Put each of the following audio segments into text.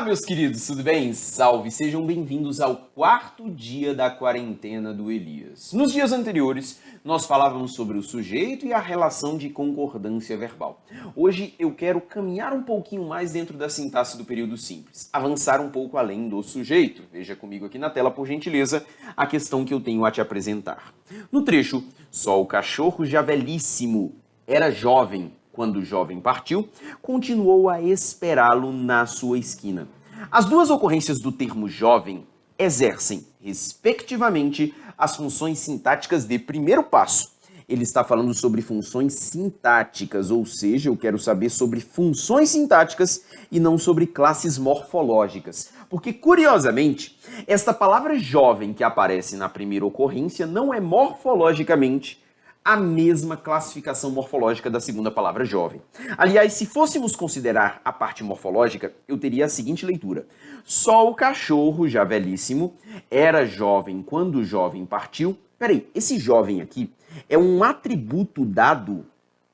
Meus queridos, tudo bem? Salve! Sejam bem-vindos ao quarto dia da quarentena do Elias. Nos dias anteriores, nós falávamos sobre o sujeito e a relação de concordância verbal. Hoje eu quero caminhar um pouquinho mais dentro da sintaxe do período simples, avançar um pouco além do sujeito. Veja comigo aqui na tela, por gentileza, a questão que eu tenho a te apresentar. No trecho, só o cachorro já velhíssimo era jovem quando o jovem partiu, continuou a esperá-lo na sua esquina. As duas ocorrências do termo jovem exercem, respectivamente, as funções sintáticas de primeiro passo. Ele está falando sobre funções sintáticas, ou seja, eu quero saber sobre funções sintáticas e não sobre classes morfológicas. Porque, curiosamente, esta palavra jovem que aparece na primeira ocorrência não é morfologicamente a mesma classificação morfológica da segunda palavra jovem. Aliás, se fôssemos considerar a parte morfológica, eu teria a seguinte leitura. Só o cachorro, já velhíssimo, era jovem quando o jovem partiu. Peraí, esse jovem aqui é um atributo dado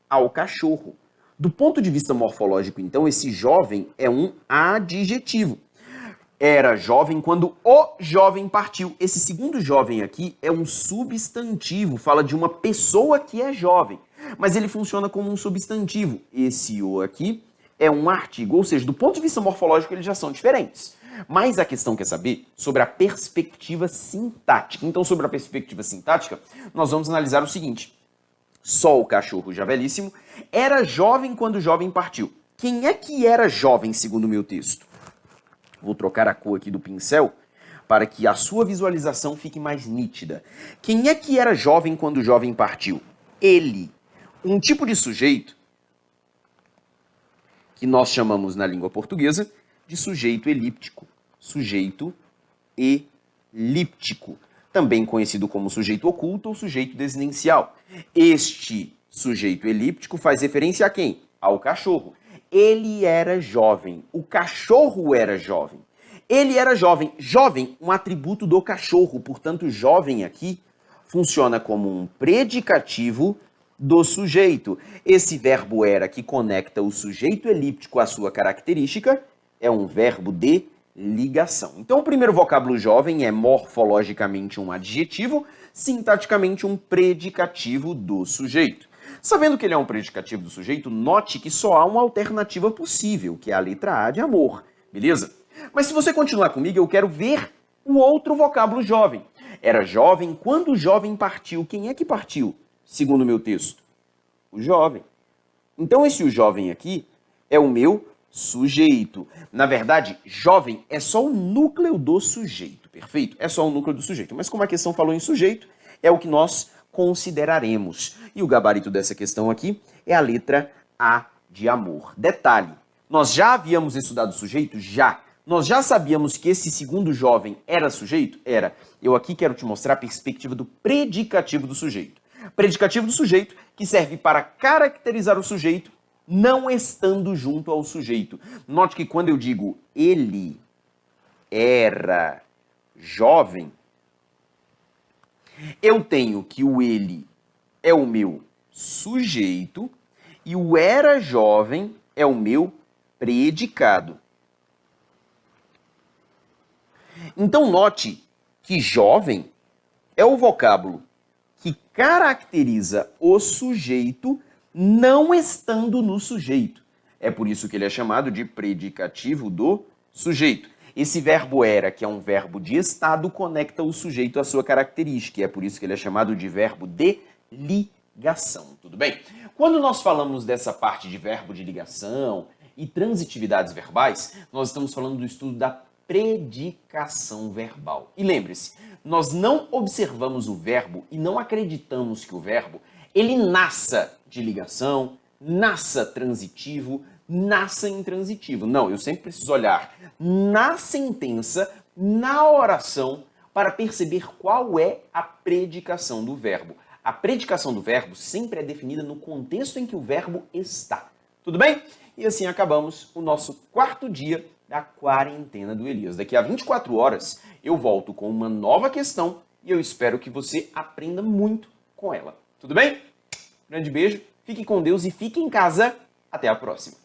ao cachorro. Do ponto de vista morfológico, então, esse jovem é um adjetivo. Era jovem quando o jovem partiu. Esse segundo jovem aqui é um substantivo, fala de uma pessoa que é jovem, mas ele funciona como um substantivo. Esse o aqui é um artigo, ou seja, do ponto de vista morfológico eles já são diferentes. Mas a questão quer saber sobre a perspectiva sintática. Então, sobre a perspectiva sintática, nós vamos analisar o seguinte. Só o cachorro já velhíssimo era jovem quando o jovem partiu. Quem é que era jovem, segundo o meu texto? Vou trocar a cor aqui do pincel para que a sua visualização fique mais nítida. Quem é que era jovem quando o jovem partiu? Ele. Um tipo de sujeito que nós chamamos na língua portuguesa de sujeito elíptico. Sujeito elíptico. Também conhecido como sujeito oculto ou sujeito desinencial. Este sujeito elíptico faz referência a quem? Ao cachorro. Ele era jovem. O cachorro era jovem. Ele era jovem. Jovem, um atributo do cachorro. Portanto, jovem aqui funciona como um predicativo do sujeito. Esse verbo era que conecta o sujeito elíptico à sua característica é um verbo de ligação. Então, o primeiro vocábulo jovem é morfologicamente um adjetivo, sintaticamente um predicativo do sujeito. Sabendo que ele é um predicativo do sujeito, note que só há uma alternativa possível, que é a letra A de amor, beleza? Mas se você continuar comigo, eu quero ver o outro vocábulo jovem. Era jovem quando o jovem partiu. Quem é que partiu, segundo o meu texto? O jovem. Então esse o jovem aqui é o meu sujeito. Na verdade, jovem é só o núcleo do sujeito, perfeito? É só o núcleo do sujeito. Mas como a questão falou em sujeito, é o que nós consideraremos. E o gabarito dessa questão aqui é a letra A de amor. Detalhe, nós já havíamos estudado o sujeito? Já. Nós já sabíamos que esse segundo jovem era sujeito? Era. Eu aqui quero te mostrar a perspectiva do predicativo do sujeito. Predicativo do sujeito que serve para caracterizar o sujeito não estando junto ao sujeito. Note que quando eu digo ele era jovem, eu tenho que o ele é o meu sujeito e o era jovem é o meu predicado. Então note que jovem é o vocábulo que caracteriza o sujeito não estando no sujeito. É por isso que ele é chamado de predicativo do sujeito. Esse verbo era, que é um verbo de estado, conecta o sujeito à sua característica. E é por isso que ele é chamado de verbo de ligação. Tudo bem? Quando nós falamos dessa parte de verbo de ligação e transitividades verbais, nós estamos falando do estudo da predicação verbal. E lembre-se, nós não observamos o verbo e não acreditamos que o verbo ele nasça de ligação, nasça transitivo, nasça intransitivo. Não, eu sempre preciso olhar na sentença, na oração, para perceber qual é a predicação do verbo. A predicação do verbo sempre é definida no contexto em que o verbo está. Tudo bem? E assim acabamos o nosso quarto dia da quarentena do Elias. Daqui a 24 horas eu volto com uma nova questão e eu espero que você aprenda muito com ela. Tudo bem? Grande beijo, fique com Deus e fique em casa. Até a próxima.